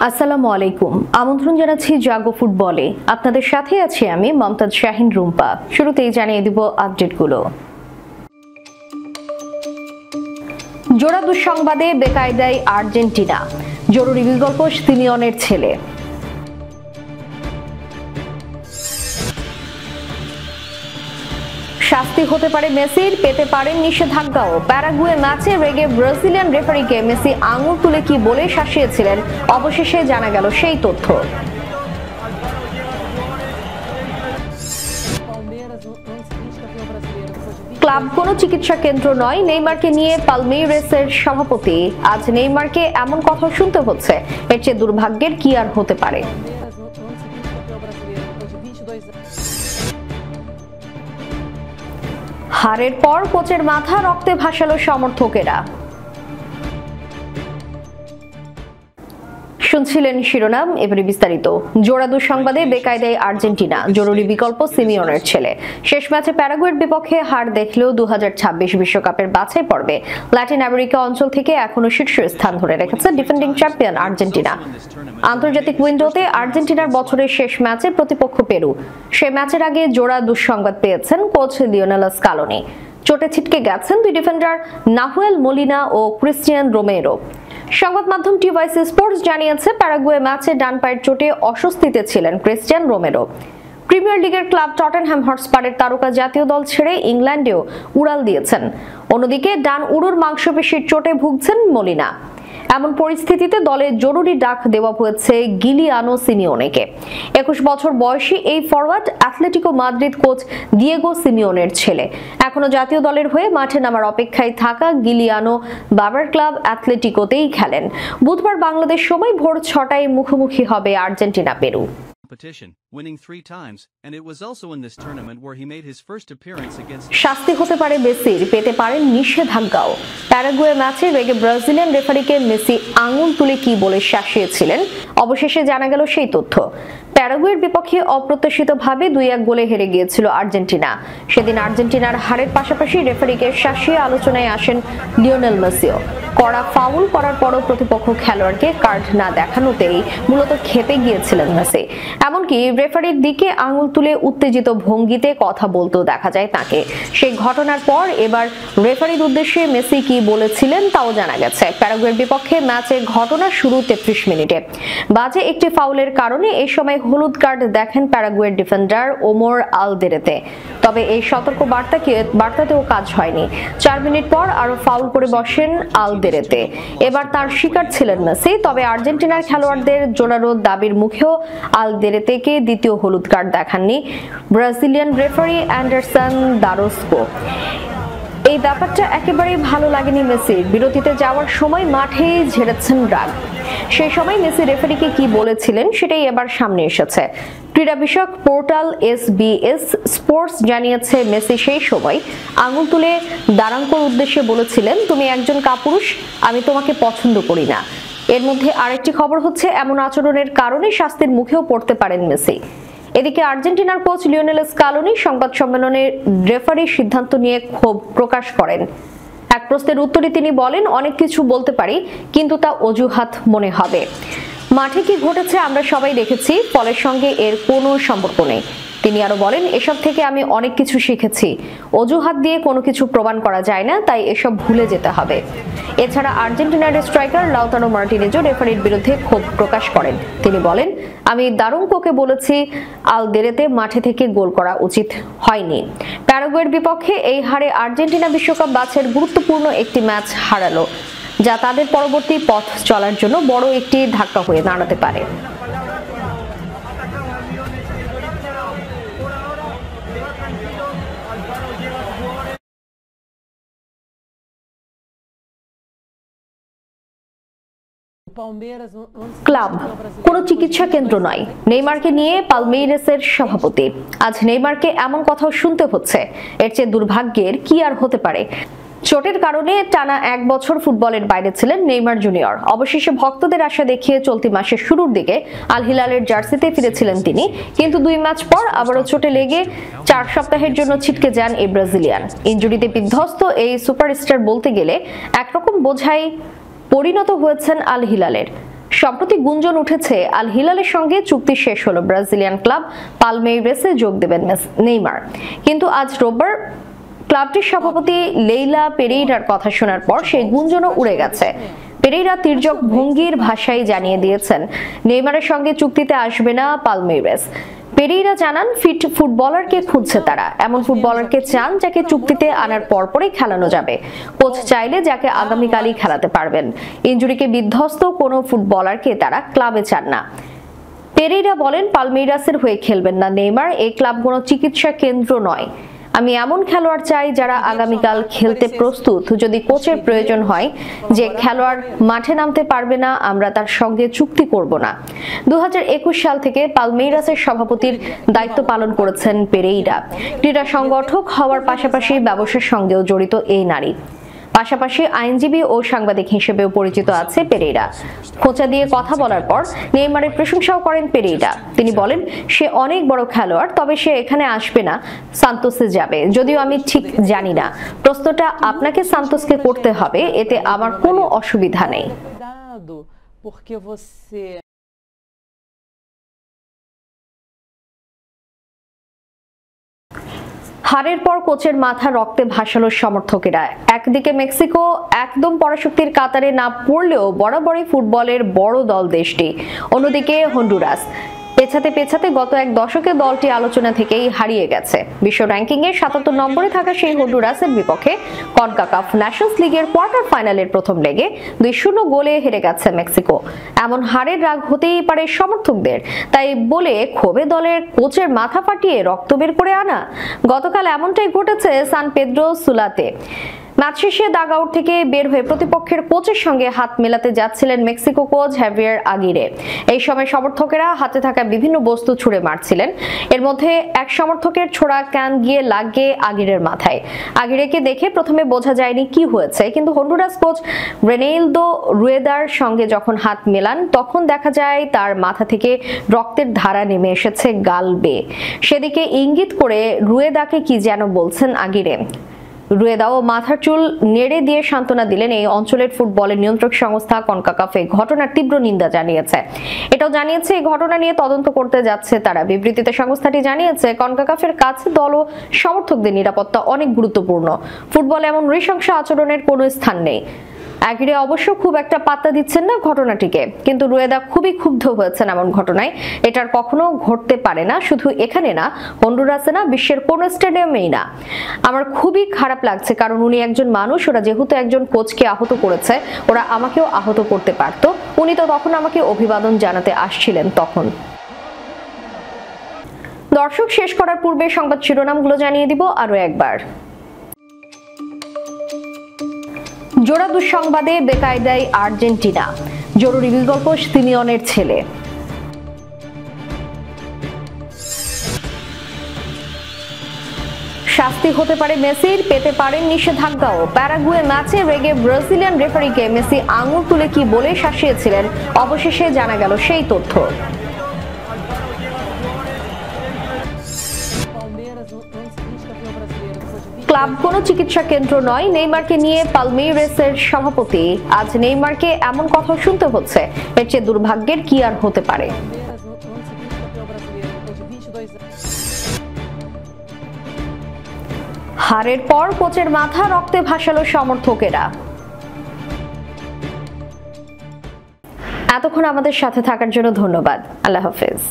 আসসালামু আলাইকুম। আমন্ত্রণ জানাচ্ছি জাগো ফুটবলে। আপনাদের সাথে আছি আমি মমতাজ শাহিন রুম্পা। শুরুতেই জানিয়ে দিব আপডেটগুলো। জোড়া দুঃসংবাদে বেকায়দায় আর্জেন্টিনা, জরুরি বিকল্প সিমিওনের ছেলে। শাস্তি হতে পারে মেসির, পেতে পারেন নিষেধাজ্ঞাও। প্যারাগুয়ে ম্যাচে রেগে ব্রাজিলিয়ান রেফারিকে মেসি আঙুল তুলে কি বলে শাসিয়েছিলেন, অবশেষে জানা গেল সেই তথ্য। ক্লাব কোনো চিকিৎসা কেন্দ্র নয়, নেইমারকে নিয়ে পালমেইরাসের সভাপতি। আজ নেইমারকে এমন কথা শুনতে হচ্ছে, এর চেয়ে দুর্ভাগ্যের কি আর হতে পারে। হারের পর কোচের মাথা রক্তে ভাসালো সমর্থকেরা। শুনছিলেন শিরোনাম, এবারে বিস্তারিত। জোড়া দুঃসংবাদে বেকায়দায় আর্জেন্টিনা, জরুরি বিকল্প সিমিওনের ছেলে। শেষ ম্যাচে প্যারাগুয়ের বিপক্ষে হার দেখলেও 2026 বিশ্বকাপের বাছাই পর্বে ল্যাটিন আমেরিকা অঞ্চল থেকে এখনো শীর্ষ স্থান ধরে রেখেছে ডিফেন্ডিং চ্যাম্পিয়ন আর্জেন্টিনা। আন্তর্জাতিক উইন্ডোতে আর্জেন্টিনার বছরের শেষ ম্যাচে প্রতিপক্ষ পেরু। সে ম্যাচের আগে জোড়া দুঃসংবাদ পেয়েছেন কোচ লিওনেল স্কালোনি। চোটে ছিটকে গেছেন দুই ডিফেন্ডার নাহুয়েল মোলিনা ও ক্রিস্টিয়ান রোমেরো। সংবাদ মাধ্যম টিভাইসি স্পোর্টস জানিয়েছে, প্যারাগুয়ে ম্যাচে ডান পায়ের চোটে অস্বস্তিতে ছিলেন ক্রিস্টিয়ান রোমেরো। প্রিমিয়ার লিগের ক্লাব টটেনহ্যাম হটস্পারের তারকা জাতীয় দল ছেড়ে ইংল্যান্ডেও উড়াল দিয়েছেন। অন্যদিকে ডান উরুর মাংসপেশির চোটে ভুগছেন মোলিনা। এমন পরিস্থিতিতে দলে জরুরি ডাক দেওয়া হয়েছে গিলিয়ানো সিমিওনেকে। 21 বছর বয়সী এই forward Atletico Madrid coach Diego সিমিওনের ছেলে। এখনো জাতীয় দলের হয়ে মাঠে নামার অপেক্ষায় থাকা গিলিয়ানো বাবার ক্লাব অ্যাথলেটিকোতেই খেলেন। বুধবার বাংলাদেশ সময় ভোর 6টায় মুখোমুখি হবে Argentina Peru. Winning 3 times, and it was also in this tournament where he made his first appearance against. শাস্তি হতে পারে মেসির, পেতে পারেন নিষেধাজ্ঞাও। প্যারাগুয়ে ম্যাচে রেগে ব্রাজিলিয়ান রেফারিকে মেসি আঙুল তুলে কি বলে শাসিয়েছিলেন, অবশেষে জানা গেল সেই তথ্য। প্যারাগুয়ের বিপক্ষে অপ্রত্যাশিতভাবে 2-1 গোলে হেরে গিয়েছিল আর্জেন্টিনা। সেদিন আর্জেন্টিনার হারের পাশাপাশি রেফারিকে শাসিয়ে আলোচনায় আসেন লিওনেল মেসিও। কড়া ফাউল করার পরও প্রতিপক্ষ খেলোয়াড়কে কার্ড না দেখানোতেই মূলত ক্ষেপে গিয়েছিলেন মেসি। এমনকি রেফারির দিকে আঙুল তুলে উত্তেজিত ভঙ্গিতে কথা বলতেও দেখা যায় তাকে। সেই ঘটনার পর এবার রেফারির উদ্দেশ্যে মেসি কি বলেছিলেন তাও জানা গেছে। প্যারাগুয়ের বিপক্ষে ম্যাচের ঘটনা শুরু 33 মিনিটে। বাজে একটি ফাউলের কারণে এই সময় হলুদ কার্ড দেখেন প্যারাগুয়ের ডিফেন্ডার ওমর আলদেরেতে। তবে এই সতর্ক বার্তাতেও কাজ হয়নি। 4 মিনিট পর আরো ফাউল করে বসেন আলদেরেতে। এবার তার শিকার ছিলেন মেসি। তবে আর্জেন্টিনার খেলোয়াড়দের জোরালো দাবির মুখেও আলদেরেতেকে দ্বিতীয় হলুদ কার্ড দেখাননি ব্রাজিলিয়ান রেফারি অ্যান্ডারসন দারোস্কো। এই ব্যাপারটা একেবারেই ভালো লাগেনি মেসির। বিরতিতে যাওয়ার সময় মাঠেই ঝেড়েছেন রাগ। সেই সময় মেসি রেফারিকে কি বলেছিলেন সেটাই এবার সামনে এসেছে। ক্রীড়া বিষয়ক পোর্টাল SBS স্পোর্টস জানিয়েছে, মেসি সেই সময় আঙুল তুলে দারাঙ্কোর উদ্দেশ্যে বলেছিলেন, তুমি একজন কাপুরুষ, আমি তোমাকে পছন্দ করি না। এর মধ্যে আরেকটি খবর হচ্ছে, এমন আচরণের কারণে শাস্তির মুখেও পড়তে পারেন মেসি। এদিকে আর্জেন্টিনার কোচ লিওনেল স্কালোনি সংবাদ সম্মেলনে রেফারির সিদ্ধান্ত নিয়ে ক্ষোভ প্রকাশ করেন। এক প্রশ্নের উত্তরে তিনি বলেন, অনেক কিছু বলতে পারি, কিন্তু তা অজুহাত মনে হবে। মাঠে কি ঘটেছে আমরা সবাই দেখেছি, ফলের সঙ্গে এর কোনো সম্পর্ক নেই। তিনি আরো বলেন, এসব থেকে আমি অনেক কিছু শিখেছি। অজুহাত দিয়ে কোনো কিছু প্রমাণ করা যায় না, তাই এসব ভুলে যেতে হবে। এছাড়া আর্জেন্টিনার স্ট্রাইকার লাউতারো মার্টিনেজও রেফারির বিরুদ্ধে ক্ষোভ প্রকাশ করেন। তিনি বলেন, আমি দারুঙ্কোকে বলেছি আলদেরেতে মাঠে থেকে গোল করা উচিত হয়নি। প্যারাগুয়ের বিপক্ষে এই হারে আর্জেন্টিনা বিশ্বকাপ বাছাইয়ের গুরুত্বপূর্ণ একটি ম্যাচ হারালো, যা তাদের পরবর্তী পথ চলার জন্য বড় একটি ধাক্কা হয়ে দাঁড়াতে পারে। ক্লাব কোনো চিকিৎসা কেন্দ্র নয়, নেইমারকে নিয়ে পালমেইরাসের সভাপতি। আজ নেইমারকে এমন কথাও শুনতে হচ্ছে, এর চেয়ে দুর্ভাগ্যের কি আর হতে পারে। চোটের কারণে টানা 1 বছর ফুটবলের বাইরে ছিলেন নেইমার জুনিয়র। অবশেষে ভক্তদের আশা দেখিয়ে চলতি মাসের শুরুর দিকে আল হিলালের জার্সিতে ফিরেছিলেন তিনি, কিন্তু 2 ম্যাচ পর আবারও চোটে লেগে 4 সপ্তাহের জন্য ছিটকে যান এই ব্রাজিলিয়ান। ইনজুরিতে বিধ্বস্ত এই সুপারস্টার বলতে গেলে একরকম বোঝাই পরিণত হয়েছেন আল হিলালের। সম্প্রতি গুঞ্জন উঠেছে আল হিলালের সঙ্গে চুক্তি শেষ হলো ব্রাজিলিয়ান ক্লাব পালমেইরাসে যোগ দেবেন নেইমার, কিন্তু আজ রোববার ক্লাবটির সভাপতি লেইলা পেরেইরার কথা শোনার পর সেই গুঞ্জনও উড়ে গেছে। পেরেইরা তির্যক ভঙ্গির ভাষায় জানিয়ে দিয়েছেন নেইমারের সঙ্গে চুক্তিতে আসবে না পালমেইরাস। পেরেইরা জানান ফিট ফুটবলারকে খুঁজছে তারা, এমন ফুটবলারকে চান যাকে চুক্তিতে আনার পরপরই খেলানো যাবে। কোচ চাইলে যাকে আগামীকালই খেলাতে পারবেন। ইনজুরিকে বিধ্বস্ত কোনো ফুটবলারকে তারা ক্লাবে চান না। পেরেইরা বলেন, পালমেইরাসের হয়ে খেলবেন না নেইমার, এই ক্লাব কোনো চিকিৎসা কেন্দ্র নয়। আমি এমন খেলোয়াড় চাই যারা আগামীকাল খেলতে প্রস্তুত। যদি কোচের প্রয়োজন হয় যে খেলোয়াড় মাঠে নামতে পারবে না, আমরা তার সঙ্গে চুক্তি করব না। 2021 সাল থেকে পালমেইরাসের সভাপতির দায়িত্ব পালন করেছেন পেরেইরা। ক্রীড়া সংগঠক হওয়ার পাশাপাশি ব্যবসার সঙ্গেও জড়িত এই নারী। পাশাপাশি আইনজীবী ও সাংবাদিক হিসেবেও পরিচিত আছে পেরেইরা। খোঁচা দিয়ে কথা বলার পর নেইমারের প্রশংসাও করেন পেরেইরা। তিনি বলেন, সে অনেক বড় খেলোয়াড়, তবে সে এখানে আসবে না, সান্তোসে যাবে। যদিও আমি ঠিক জানি না, প্রশ্নটা আপনাকে সান্তোসকে করতে হবে, এতে আমার কোনো অসুবিধা নেই। হারের পর কোচের মাথা রক্তে ভাসালো সমর্থকেরা। একদিকে মেক্সিকো একদম পরাশক্তির কাতারে না পড়লেও বরাবরই ফুটবলের বড় দল দেশটি, অন্যদিকে হন্ডুরাস পেছাতে পেছাতে গত এক দশকে দলটি আলোচনা থেকেই হারিয়ে গেছে। বিশ্ব র্যাঙ্কিংয়ে 77 নম্বরে থাকা সেই হন্ডুরাসের বিপক্ষে কনকাকাফ ন্যাশনস লিগের কোয়ার্টার ফাইনালের প্রথম লেগে 2-0 গোলে হেরে গেছে মেক্সিকো। এমন হারের রাগ হতেই পারে সমর্থকদের, তাই বলে ক্ষোভে দলের কোচের মাথা ফাটিয়ে রক্ত বের করে আনা। গতকাল এমনটাই ঘটেছে সান পেদ্রো সুলাতে। ম্যাচ শেষে ডাগ আউট থেকে বের হয়ে প্রতিপক্ষের কোচের সঙ্গে হাত মেলাতে যাচ্ছিলেন মেক্সিকো কোচ হ্যাভিয়ার আগিরে। এই সময় সমর্থকেরা হাতে থাকা বিভিন্ন বস্তু ছুঁড়ে মারছিলেন। এর মধ্যে এক সমর্থকের ছোড়া ক্যান গিয়ে লাগে আগিরের মাথায়। আগিরেকে দেখে প্রথমে বোঝা যায়নি কি হয়েছে, কিন্তু হন্ডুরাস কোচ রেনেইলদো রুয়েদার সঙ্গে যখন হাত মেলান তখন দেখা যায় তার মাথা থেকে রক্তের ধারা নেমে এসেছে গাল বেয়ে। সেদিকে ইঙ্গিত করে রুয়েদাকে কি যেন বলছেন আগিরে। রুয়েদাও মাথার চুল নেড়ে দিয়ে সান্ত্বনা দিলেন। এই অঞ্চলের ফুটবলের নিয়ন্ত্রক সংস্থা কনকাকাফে ঘটনার তীব্র নিন্দা জানিয়েছে। এটাও জানিয়েছে এই ঘটনা নিয়ে তদন্ত করতে যাচ্ছে তারা। বিবৃতিতে সংস্থাটি জানিয়েছে, কনকাকাফের কাছে দল ও সমর্থকদের নিরাপত্তা অনেক গুরুত্বপূর্ণ। ফুটবলে এমন নৃশংস আচরণের কোনো স্থান নেই। আগিরে অবশ্য খুব একটা পাত্তা দিচ্ছেন না ঘটনাটিকে, কিন্তু রুয়েদা খুবই ক্ষুব্ধ হয়েছেন এমন ঘটনায়। এটার কখনো ঘটতে পারে না, শুধু এখানে না, হন্ডুরাসে না, বিশ্বের কোনো স্টেডিয়ামেই না। আমার খুবই খারাপ লাগছে, কারণ উনি একজন মানুষ। ওরা যেহেতু একজন কোচকে আহত করেছে, ওরা আমাকেও আহত করতে পারত। উনি তো তখন আমাকে অভিবাদন জানাতে আসছিলেন তখন। দর্শক, শেষ করার পূর্বে সংবাদ শিরোনামগুলো জানিয়ে দিব আরো একবার। জোড়া দুঃসংবাদে বেকায়দায় আর্জেন্টিনা, জরুরি বিকল্প সিমিওনের ছেলে। শাস্তি হতে পারে মেসির, পেতে পারেন নিষেধাজ্ঞাও। প্যারাগুয়ে ম্যাচে রেগে ব্রাজিলিয়ান রেফারিকে মেসি আঙুল তুলে কি বলে শাসিয়েছিলেন, অবশেষে জানা গেল সেই তথ্য। ক্লাব কোনো চিকিৎসা কেন্দ্র নয়, নেইমারকে নিয়ে পালমেইরাসের সভাপতি। আজ নেইমারকে এমন কথা শুনতে হচ্ছে, এর চেয়ে দুর্ভাগ্যের কি আর হতে পারে। হারের পর কোচের মাথা রক্তে ভাসালো সমর্থকেরা। এতক্ষণ আমাদের সাথে থাকার জন্য ধন্যবাদ। আল্লাহ হাফেজ।